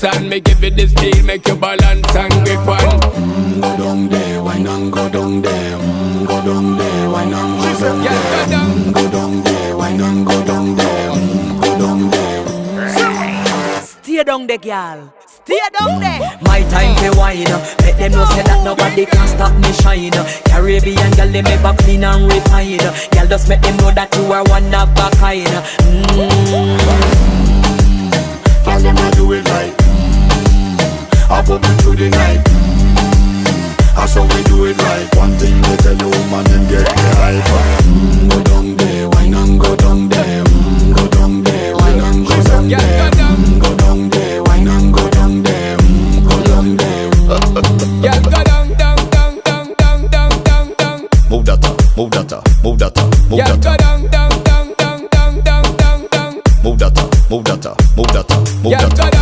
dance and me give it this feel, make you balance and grip on. Go down there, why not go down there? Go down there, why not go down there? Go down there, why not go down there? Go down there. Stay down there, girl. Stay down there. My time to wine. Let them know say that nobody can stop me shine. Caribbean girl, they make back clean and refine. Girl, just make them know that you are one of a kind. Tell them I do it right. I pop it through the night. That's how we do it right. One thing we tell you, man, and get the hype. Go down there.